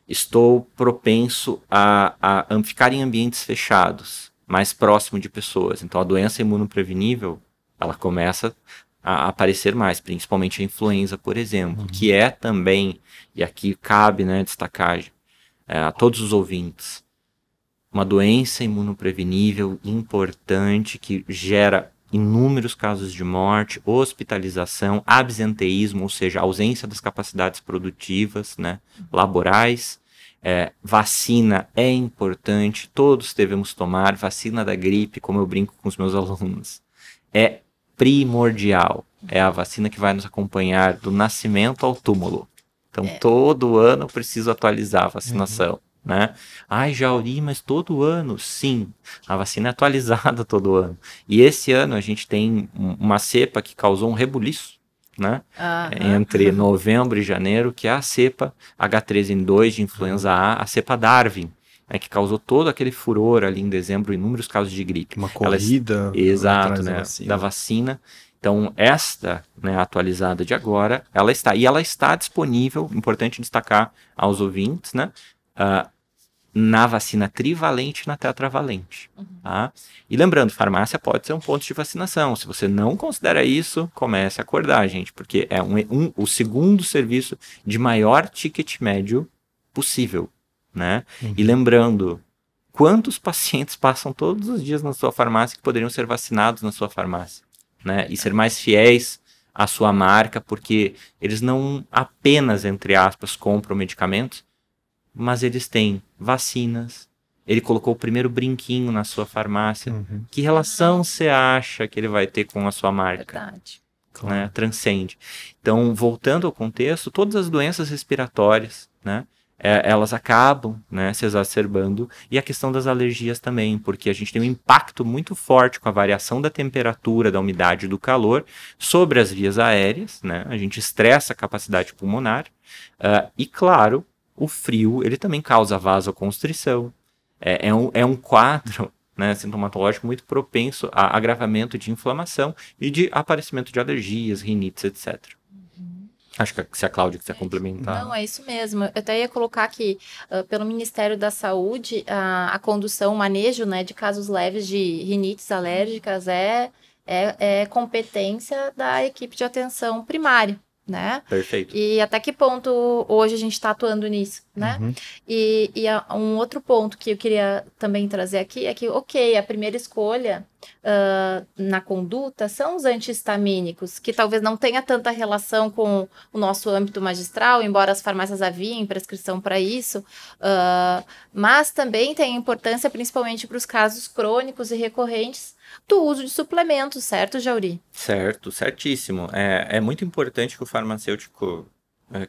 Estou propenso a ficar em ambientes fechados, mais próximo de pessoas. Então a doença imunoprevenível, ela começa a aparecer mais, principalmente a influenza, por exemplo, que é também, e aqui cabe, né, destacar a todos os ouvintes, uma doença imunoprevenível importante que gera inúmeros casos de morte, hospitalização, absenteísmo, ou seja, ausência das capacidades produtivas, né, laborais. Vacina é importante, todos devemos tomar. Vacina da gripe, como eu brinco com os meus alunos, é primordial. É a vacina que vai nos acompanhar do nascimento ao túmulo. Então, todo ano eu preciso atualizar a vacinação, né? Ai, Jauri, mas todo ano? Sim, a vacina é atualizada todo ano. E esse ano a gente tem uma cepa que causou um rebuliço, né? Entre novembro e janeiro, que é a cepa H3N2 de influenza A, a cepa Darwin, né, que causou todo aquele furor ali em dezembro, inúmeros casos de gripe. Uma corrida exato, né, da vacina. Então, esta, né, atualizada de agora, ela está. E ela está disponível, importante destacar aos ouvintes, né, na vacina trivalente e na tetravalente. Tá? E lembrando, farmácia pode ser um ponto de vacinação. Se você não considera isso, comece a acordar, gente, porque é o segundo serviço de maior ticket médio possível. Né? E lembrando, quantos pacientes passam todos os dias na sua farmácia que poderiam ser vacinados na sua farmácia? Né? E ser mais fiéis à sua marca, porque eles não apenas, entre aspas, compram medicamentos, mas eles têm vacinas. Ele colocou o primeiro brinquinho na sua farmácia. Que relação você acha que ele vai ter com a sua marca? Verdade. Né? Transcende. Então, voltando ao contexto, todas as doenças respiratórias, né, elas acabam, né, se exacerbando, e a questão das alergias também, porque a gente tem um impacto muito forte com a variação da temperatura, da umidade e do calor sobre as vias aéreas, né, a gente estressa a capacidade pulmonar, e claro, o frio ele também causa vasoconstrição, é um quadro, né, sintomatológico muito propenso a agravamento de inflamação e de aparecimento de alergias, rinites, etc. Acho que se a Cláudia quiser complementar. Não, é isso mesmo. Eu até ia colocar que, pelo Ministério da Saúde, a condução, o manejo, né, de casos leves de rinites alérgicas é competência da equipe de atenção primária, né? Perfeito. E até que ponto hoje a gente está atuando nisso, né? E um outro ponto que eu queria também trazer aqui é que, ok, a primeira escolha na conduta são os antihistamínicos, que talvez não tenha tanta relação com o nosso âmbito magistral, embora as farmácias haviem prescrição para isso, mas também tem importância principalmente para os casos crônicos e recorrentes do uso de suplementos, certo, Jauri? Certo, certíssimo. É muito importante que o farmacêutico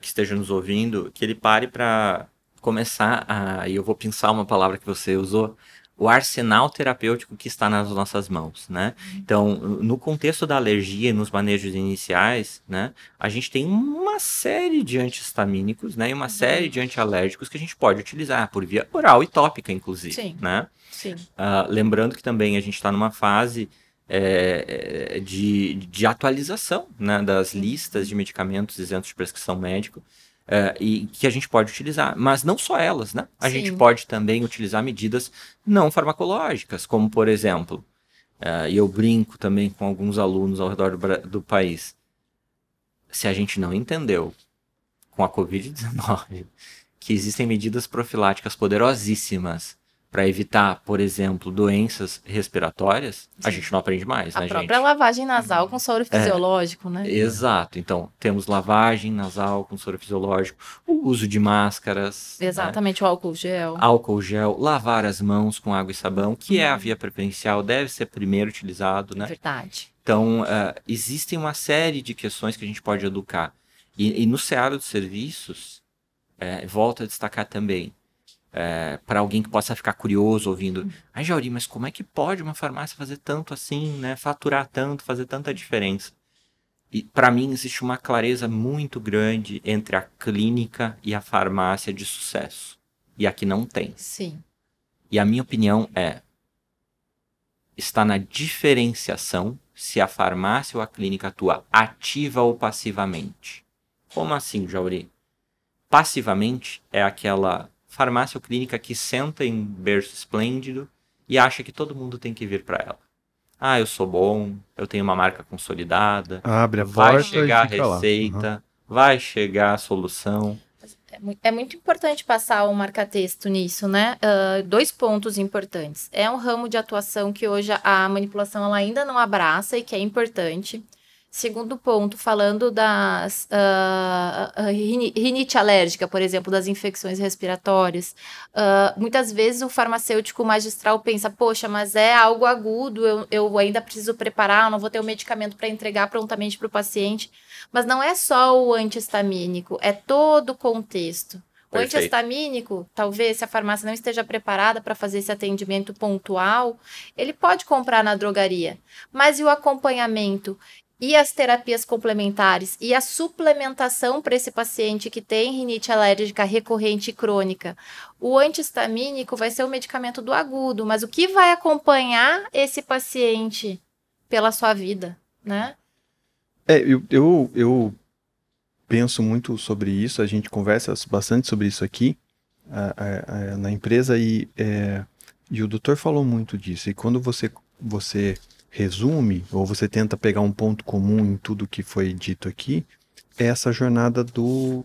que esteja nos ouvindo, que ele pare para começar e eu vou pensar uma palavra que você usou, o arsenal terapêutico que está nas nossas mãos, né? Então, no contexto da alergia e nos manejos iniciais, né, a gente tem uma série de antihistamínicos, né, e uma série de antialérgicos que a gente pode utilizar por via oral e tópica, inclusive. Sim. Né? Sim. Lembrando que também a gente está numa fase de atualização, né, das listas de medicamentos isentos de prescrição médica, e que a gente pode utilizar, mas não só elas, né? A gente pode também utilizar medidas não farmacológicas, como por exemplo, e eu brinco também com alguns alunos ao redor do país, se a gente não entendeu com a Covid-19 que existem medidas profiláticas poderosíssimas para evitar, por exemplo, doenças respiratórias, a gente não aprende mais, né, gente? A própria lavagem nasal com soro fisiológico, né? Exato. Então, temos lavagem nasal com soro fisiológico, o uso de máscaras. Exatamente, né? o álcool gel. Álcool gel, lavar as mãos com água e sabão, que é a via preferencial, deve ser primeiro utilizado, né? Verdade. Então, existem uma série de questões que a gente pode educar. E no seara dos serviços, volto a destacar também, para alguém que possa ficar curioso ouvindo, Jauri, mas como é que pode uma farmácia fazer tanto assim, né? Faturar tanto, fazer tanta diferença? E para mim existe uma clareza muito grande entre a clínica e a farmácia de sucesso. E aqui não tem. Sim. E a minha opinião está na diferenciação se a farmácia ou a clínica atua ativa ou passivamente. Como assim, Jauri? Passivamente é aquela farmácia ou clínica que senta em berço esplêndido e acha que todo mundo tem que vir para ela. Eu sou bom, eu tenho uma marca consolidada, abre a vai porta chegar a e fica lá. receita, vai chegar a solução. É muito importante passar um marca-texto nisso, né? 2 pontos importantes. É um ramo de atuação que hoje a manipulação ela ainda não abraça e que é importante. Segundo ponto, falando das rinite alérgica, por exemplo, das infecções respiratórias. Muitas vezes o farmacêutico magistral pensa, poxa, mas é algo agudo, eu ainda preciso preparar, eu não vou ter o medicamento para entregar prontamente para o paciente. Mas não é só o antihistamínico, é todo o contexto. O antihistamínico, talvez, se a farmácia não esteja preparada para fazer esse atendimento pontual, ele pode comprar na drogaria. Mas e o acompanhamento? E as terapias complementares? E a suplementação para esse paciente que tem rinite alérgica recorrente e crônica? O antihistamínico vai ser o medicamento do agudo, mas o que vai acompanhar esse paciente pela sua vida, né? Eu penso muito sobre isso, a gente conversa bastante sobre isso aqui na empresa e o doutor falou muito disso. E quando você resume, ou você tenta pegar um ponto comum em tudo que foi dito aqui, é essa jornada do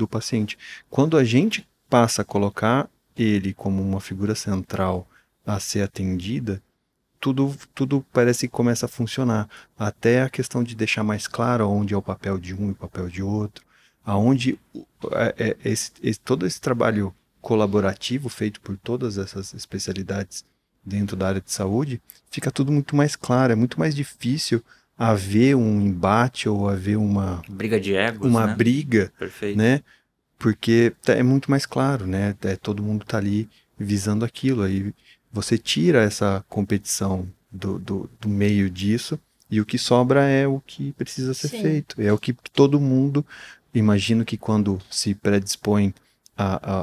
paciente. Quando a gente passa a colocar ele como uma figura central a ser atendida, tudo parece que começa a funcionar. Até a questão de deixar mais claro onde é o papel de um e o papel de outro, aonde todo esse trabalho colaborativo feito por todas essas especialidades dentro da área de saúde, fica tudo muito mais claro, é muito mais difícil haver um embate ou haver uma briga de egos, uma né? briga, Perfeito. né? Porque é muito mais claro, né? Todo mundo tá ali visando aquilo, aí você tira essa competição do meio disso e o que sobra é o que precisa ser Sim. feito. É o que todo mundo, imagino que quando se predispõe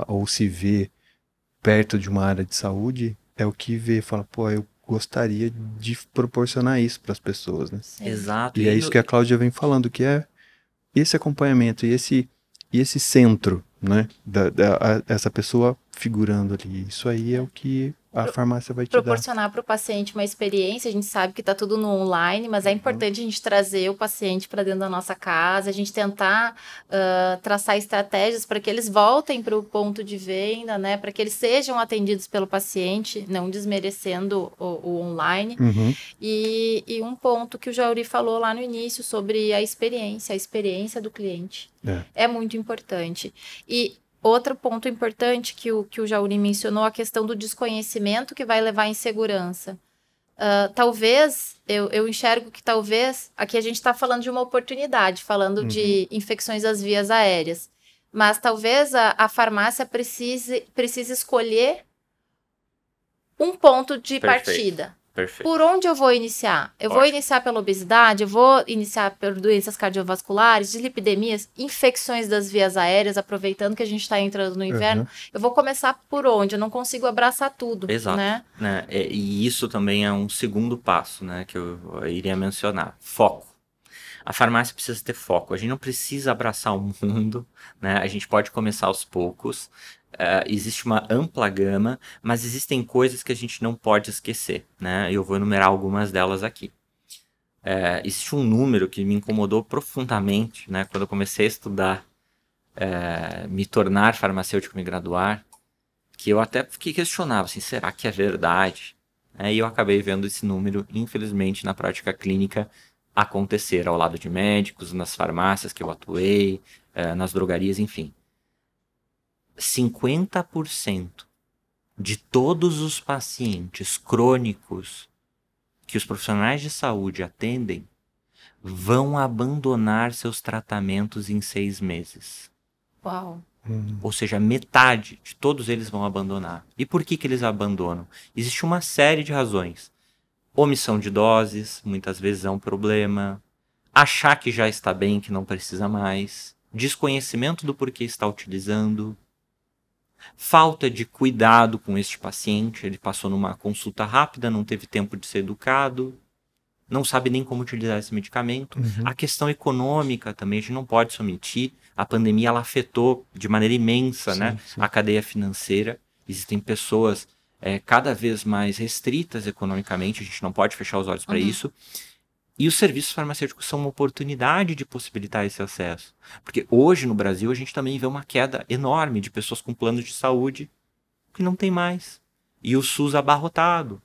ou se vê perto de uma área de saúde, é o que vê, fala, pô, eu gostaria de proporcionar isso para as pessoas, né? Sim. Exato. E é isso que a Cláudia vem falando, que é esse acompanhamento e esse centro, né? Essa pessoa figurando ali. Isso aí é o que a farmácia vai te dar. Proporcionar para o paciente uma experiência, a gente sabe que está tudo no online, mas é importante a gente trazer o paciente para dentro da nossa casa, a gente tentar traçar estratégias para que eles voltem para o ponto de venda, né? Para que eles sejam atendidos pelo paciente, não desmerecendo o online. Uhum. E um ponto que o Jauri falou lá no início sobre a experiência do cliente. É muito importante. E outro ponto importante que o Jauri mencionou, a questão do desconhecimento que vai levar à insegurança. Talvez, eu enxergo que talvez, aqui a gente está falando de uma oportunidade, falando de infecções das vias aéreas, mas talvez a farmácia precise escolher um ponto de partida. Perfeito. Por onde eu vou iniciar? Eu vou iniciar pela obesidade, eu vou iniciar por doenças cardiovasculares, dislipidemias, infecções das vias aéreas, aproveitando que a gente está entrando no inverno. Eu vou começar por onde? Eu não consigo abraçar tudo. Exato. Né? E isso também é um segundo passo, né, que eu iria mencionar. Foco. A farmácia precisa ter foco. A gente não precisa abraçar o mundo, né? A gente pode começar aos poucos. Existe uma ampla gama, mas existem coisas que a gente não pode esquecer, né? Eu vou enumerar algumas delas aqui. Existe um número que me incomodou profundamente, né? Quando eu comecei a estudar, me tornar farmacêutico, me graduar, que eu até fiquei questionava, assim, será que é verdade? E eu acabei vendo esse número, infelizmente, na prática clínica, acontecer ao lado de médicos, nas farmácias que eu atuei, nas drogarias, enfim. 50% de todos os pacientes crônicos que os profissionais de saúde atendem vão abandonar seus tratamentos em 6 meses. Uau! Ou seja, metade de todos eles vão abandonar. E por que eles abandonam? Existe uma série de razões. Omissão de doses, muitas vezes é um problema. Achar que já está bem, que não precisa mais. Desconhecimento do porquê está utilizando. Falta de cuidado com este paciente. Ele passou numa consulta rápida, não teve tempo de ser educado. Não sabe nem como utilizar esse medicamento. A questão econômica também, a gente não pode se omitir. A pandemia ela afetou de maneira imensa, sim, né, sim, a cadeia financeira. Existem pessoas cada vez mais restritas economicamente, a gente não pode fechar os olhos para isso. E os serviços farmacêuticos são uma oportunidade de possibilitar esse acesso. Porque hoje no Brasil a gente também vê uma queda enorme de pessoas com planos de saúde que não tem mais. E o SUS abarrotado.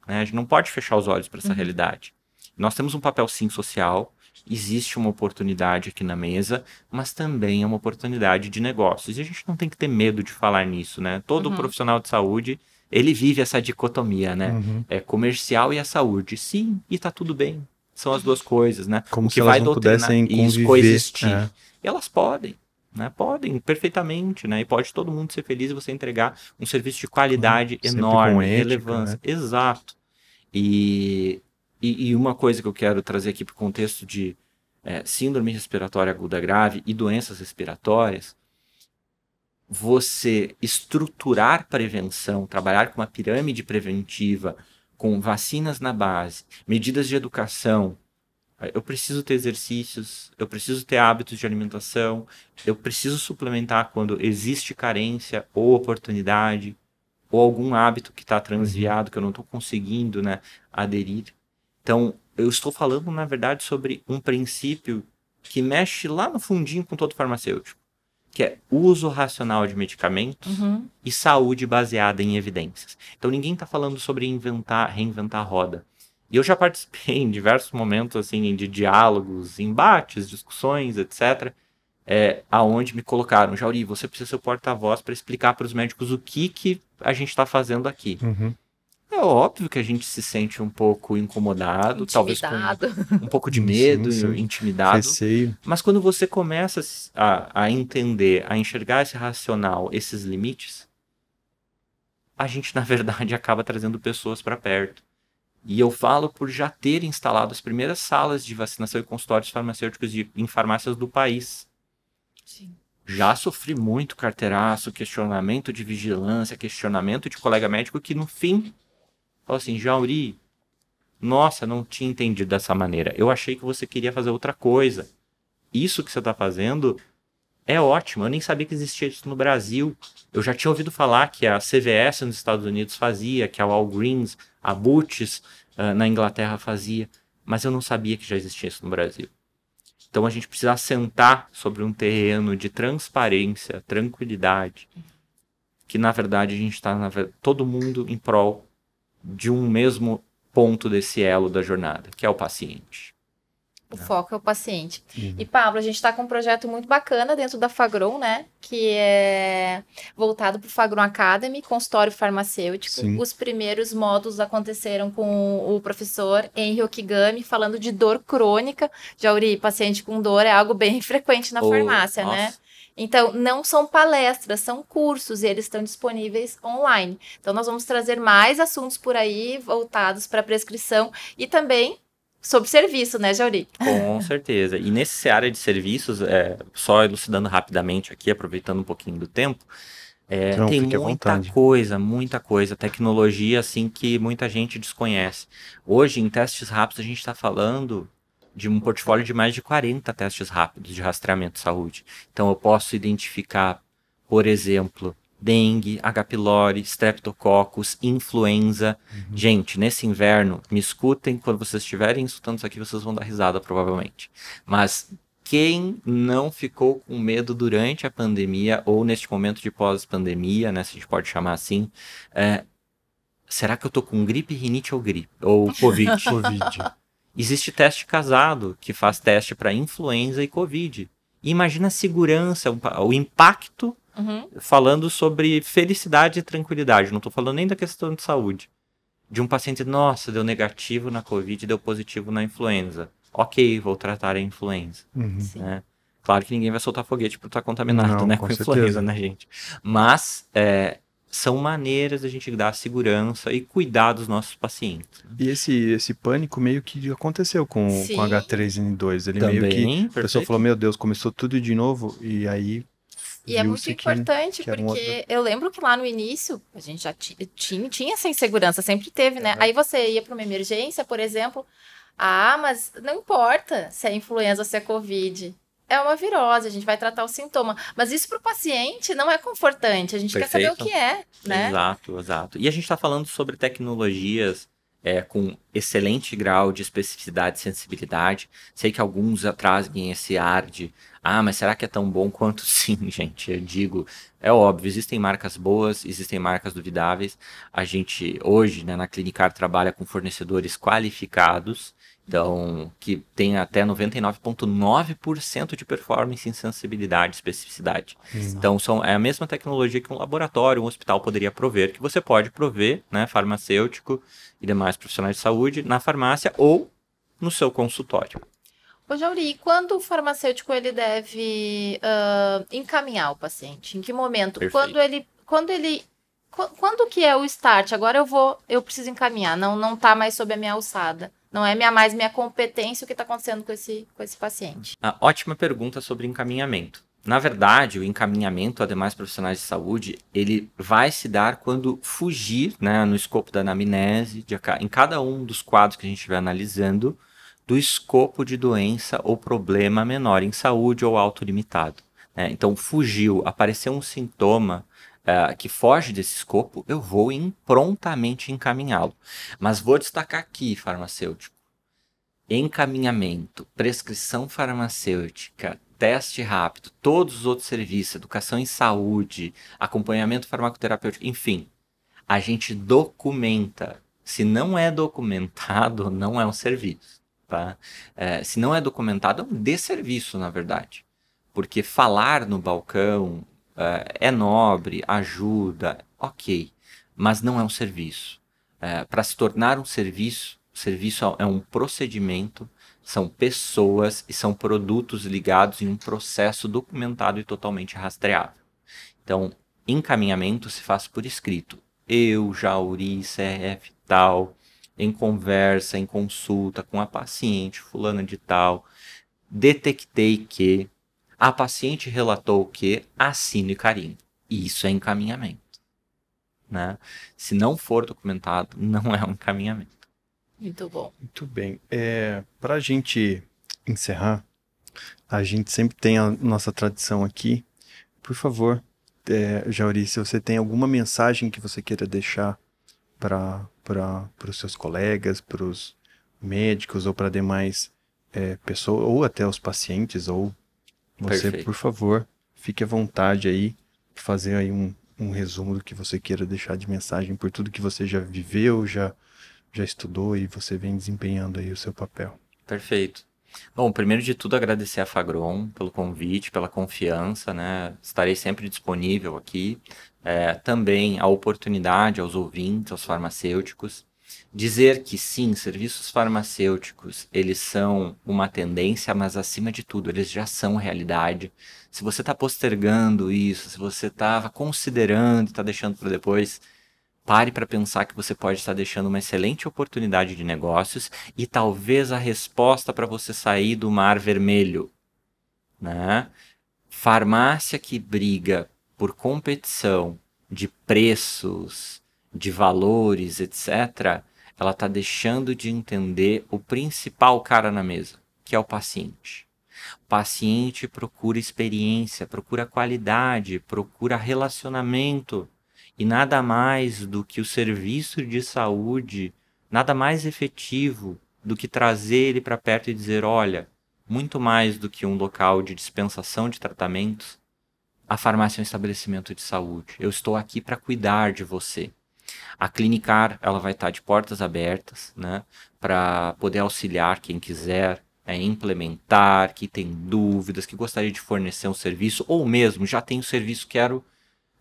Né? A gente não pode fechar os olhos para essa realidade. Nós temos um papel sim social, existe uma oportunidade aqui na mesa, mas também é uma oportunidade de negócios. E a gente não tem que ter medo de falar nisso, né? Todo profissional de saúde, ele vive essa dicotomia, né? É comercial e a saúde. Sim, e tá tudo bem. São as duas coisas, né? Como o que se vai elas não pudessem conviver. Coexistir. E elas podem, né? Podem, perfeitamente, né? E pode todo mundo ser feliz e você entregar um serviço de qualidade enorme, com ética, relevância. Né? Exato. E uma coisa que eu quero trazer aqui para o contexto de síndrome respiratória aguda grave e doenças respiratórias, você estruturar prevenção, trabalhar com uma pirâmide preventiva, com vacinas na base, medidas de educação, Eu preciso ter exercícios, eu preciso ter hábitos de alimentação, eu preciso suplementar quando existe carência ou oportunidade, ou algum hábito que está transviado, que eu não estou conseguindo, né, aderir. Então, eu estou falando, na verdade, sobre um princípio que mexe lá no fundinho com todo farmacêutico, que é uso racional de medicamentos e saúde baseada em evidências. Então, ninguém está falando sobre reinventar a roda. E eu já participei em diversos momentos assim, de diálogos, embates, discussões, etc., aonde me colocaram, Jauri, você precisa ser o porta-voz para explicar para os médicos o que a gente está fazendo aqui. É óbvio que a gente se sente um pouco incomodado, talvez com um pouco de medo, intimidado. Receio. Mas quando você começa a entender, a enxergar esse racional, esses limites, a gente, na verdade, acaba trazendo pessoas para perto. E eu falo por já ter instalado as primeiras salas de vacinação e consultórios farmacêuticos em farmácias do país. Sim. Já sofri muito carteiraço, questionamento de vigilância, questionamento de colega médico que no fim falou assim, Jauri, nossa, não tinha entendido dessa maneira. Eu achei que você queria fazer outra coisa. Isso que você está fazendo é ótimo. Eu nem sabia que existia isso no Brasil. Eu já tinha ouvido falar que a CVS nos Estados Unidos fazia, que a Walgreens, a Boots na Inglaterra fazia. Mas eu não sabia que já existia isso no Brasil. Então a gente precisa assentar sobre um terreno de transparência, tranquilidade, que na verdade a gente está todo mundo em prol de um mesmo ponto desse elo da jornada, que é o paciente. O foco é o paciente. E, Pablo, a gente está com um projeto muito bacana dentro da Fagron, né? Que é voltado para o Fagron Academy, consultório farmacêutico. Sim. Os primeiros módulos aconteceram com o professor Henry Okigami, falando de dor crônica. Jauri, paciente com dor é algo bem frequente na farmácia, nossa. né? Então, não são palestras, são cursos e eles estão disponíveis online. Então, nós vamos trazer mais assuntos por aí voltados para prescrição e também sobre serviço, né, Jauri? Com certeza. E nessa área de serviços, só elucidando rapidamente aqui, aproveitando um pouquinho do tempo, Então, tem fique à vontade. muita coisa, tecnologia assim que muita gente desconhece. Hoje, em testes rápidos, a gente está falando de um portfólio de mais de 40 testes rápidos de rastreamento de saúde. Então, eu posso identificar, por exemplo, dengue, H. pylori, streptococcus, influenza. Gente, nesse inverno, me escutem, quando vocês estiverem escutando isso aqui, vocês vão dar risada, provavelmente. Mas quem não ficou com medo durante a pandemia, ou neste momento de pós-pandemia, né, se a gente pode chamar assim, será que eu tô com gripe, rinite ou Covid? Existe teste casado, que faz teste para influenza e Covid. E imagina a segurança, o impacto, falando sobre felicidade e tranquilidade. Não estou falando nem da questão de saúde. De um paciente, nossa, deu negativo na Covid, deu positivo na influenza. Ok, vou tratar a influenza. Né? Claro que ninguém vai soltar foguete por estar contaminado, né, com influenza, né, gente? Mas são maneiras da gente dar segurança e cuidar dos nossos pacientes. E esse pânico meio que aconteceu com H3N2. Ele Também, meio que perfeito. a pessoa falou, meu Deus, começou tudo de novo, e aí E é muito importante, porque eu lembro que lá no início, a gente já tinha essa insegurança, sempre teve, né? Aí você ia para uma emergência, por exemplo, mas não importa se é influenza ou se é Covid. É uma virose, a gente vai tratar o sintoma. Mas isso para o paciente não é confortante, a gente quer saber o que é, né? Exato. E a gente está falando sobre tecnologias com excelente grau de especificidade e sensibilidade. Sei que alguns trazem esse ar de mas será que é tão bom quanto? Sim, gente, eu digo, é óbvio, existem marcas boas, existem marcas duvidáveis. A gente, hoje, né, na Clinicar, trabalha com fornecedores qualificados, então, que tem até 99,9% de performance em sensibilidade e especificidade. Então, é a mesma tecnologia que um laboratório, um hospital poderia prover, que você pode prover, né, farmacêutico e demais profissionais de saúde, na farmácia ou no seu consultório. Ô, Jauri, quando o farmacêutico ele deve encaminhar o paciente? Em que momento? Perfeito. Quando que é o start? Agora eu preciso encaminhar, não tá mais sob a minha alçada. Não é mais minha competência o que está acontecendo com esse paciente. Ótima pergunta sobre encaminhamento. Na verdade, o encaminhamento a demais profissionais de saúde, ele vai se dar quando fugir, né, no escopo da anamnese, em cada um dos quadros que a gente estiver analisando, do escopo de doença ou problema menor em saúde ou autolimitado. Né? Então, fugiu, apareceu um sintoma que foge desse escopo, eu vou prontamente encaminhá-lo. Mas vou destacar aqui, farmacêutico, encaminhamento, prescrição farmacêutica, teste rápido, todos os outros serviços, educação em saúde, acompanhamento farmacoterapêutico, enfim, a gente documenta. Se não é documentado, não é um serviço. Tá? Se não é documentado, é um desserviço, na verdade. Porque falar no balcão é nobre, ajuda, ok, mas não é um serviço. Para se tornar um serviço, o serviço é um procedimento, são pessoas e são produtos ligados em um processo documentado e totalmente rastreável. Então, encaminhamento se faz por escrito. Eu, Jauri, CRF tal, em conversa, em consulta com a paciente, fulana de tal, detectei que, a paciente relatou que, assino e carimbo. E isso é encaminhamento. Né? Se não for documentado, não é um encaminhamento. Muito bom. Muito bem. Para a gente encerrar, a gente sempre tem a nossa tradição aqui. Por favor, Jauri, se você tem alguma mensagem que você queira deixar para os seus colegas, para os médicos ou para demais pessoas, ou até os pacientes, ou você, Perfeito. por favor, fique à vontade aí de fazer aí um resumo do que você queira deixar de mensagem por tudo que você já viveu, já estudou e você vem desempenhando aí o seu papel. Perfeito. Bom, primeiro de tudo agradecer a Fagron pelo convite, pela confiança, né? Estarei sempre disponível aqui. Também a oportunidade aos ouvintes, aos farmacêuticos, dizer que sim, serviços farmacêuticos, eles são uma tendência, mas acima de tudo, eles já são realidade. Se você está postergando isso, se você estava considerando e está deixando para depois, pare para pensar que você pode estar deixando uma excelente oportunidade de negócios e talvez a resposta para você sair do mar vermelho. Né? Farmácia que briga por competição de preços, de valores, etc., ela está deixando de entender o principal cara na mesa, que é o paciente. O paciente procura experiência, procura qualidade, procura relacionamento. E nada mais do que o serviço de saúde, nada mais efetivo do que trazer ele para perto e dizer, olha, muito mais do que um local de dispensação de tratamentos, a farmácia é um estabelecimento de saúde. Eu estou aqui para cuidar de você. A Clinicar, ela vai estar de portas abertas, né, para poder auxiliar quem quiser implementar, que tem dúvidas, que gostaria de fornecer um serviço, ou mesmo já tem o serviço, quero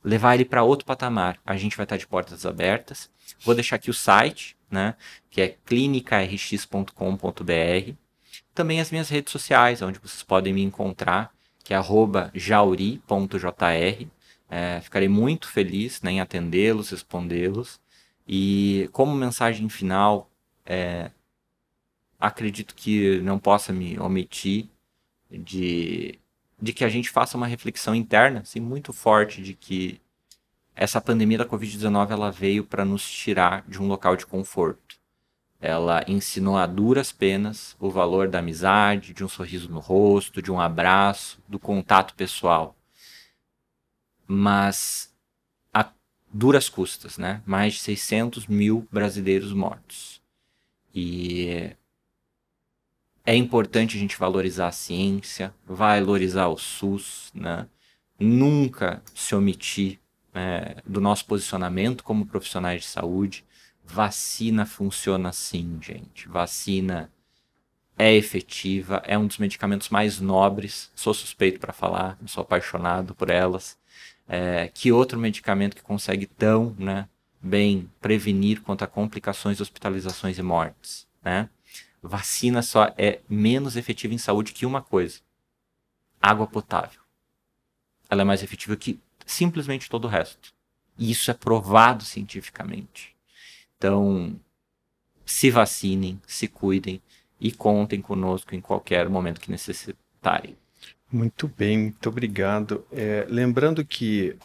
levar ele para outro patamar. A gente vai estar de portas abertas. Vou deixar aqui o site, né, que é clinicarx.com.br. Também as minhas redes sociais, onde vocês podem me encontrar, que é @jauri.jr. Ficarei muito feliz, né, em atendê-los, respondê-los. E como mensagem final, acredito que não possa me omitir de que a gente faça uma reflexão interna, assim, muito forte, de que essa pandemia da Covid-19 ela veio para nos tirar de um local de conforto. Ela ensinou a duras penas o valor da amizade, de um sorriso no rosto, de um abraço, do contato pessoal. Mas a duras custas, né? Mais de 600 mil brasileiros mortos. E é importante a gente valorizar a ciência, valorizar o SUS, né? Nunca se omitir do nosso posicionamento como profissionais de saúde. Vacina funciona sim, gente. Vacina é efetiva, é um dos medicamentos mais nobres. Sou suspeito para falar, sou apaixonado por elas. Que outro medicamento que consegue tão, né, bem prevenir quanto a complicações, hospitalizações e mortes, né? Vacina só é menos efetiva em saúde que uma coisa: água potável. Ela é mais efetiva que simplesmente todo o resto. E isso é provado cientificamente. Então, se vacinem, se cuidem e contem conosco em qualquer momento que necessitarem. Muito bem, muito obrigado. Lembrando que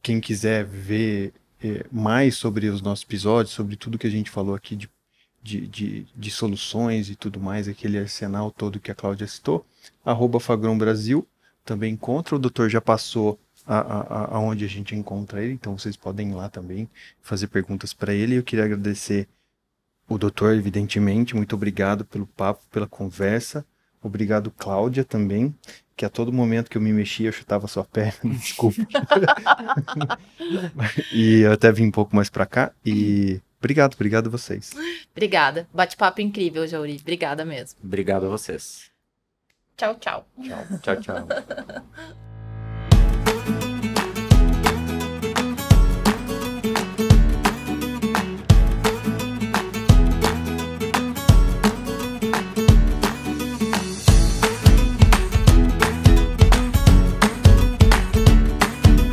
quem quiser ver mais sobre os nossos episódios, sobre tudo que a gente falou aqui de de soluções e tudo mais, aquele arsenal todo que a Cláudia citou, @Fagron Brasil, também encontra. O doutor já passou aonde a gente encontra ele, então vocês podem ir lá também fazer perguntas para ele. Eu queria agradecer o doutor, evidentemente, muito obrigado pelo papo, pela conversa. Obrigado, Cláudia, também, que a todo momento que eu me mexia, eu chutava sua perna, desculpa. E eu até vim um pouco mais para cá, e obrigado a vocês. Obrigada. Bate-papo incrível, Jauri. Obrigada mesmo. Obrigado a vocês. Tchau, tchau. Tchau, tchau.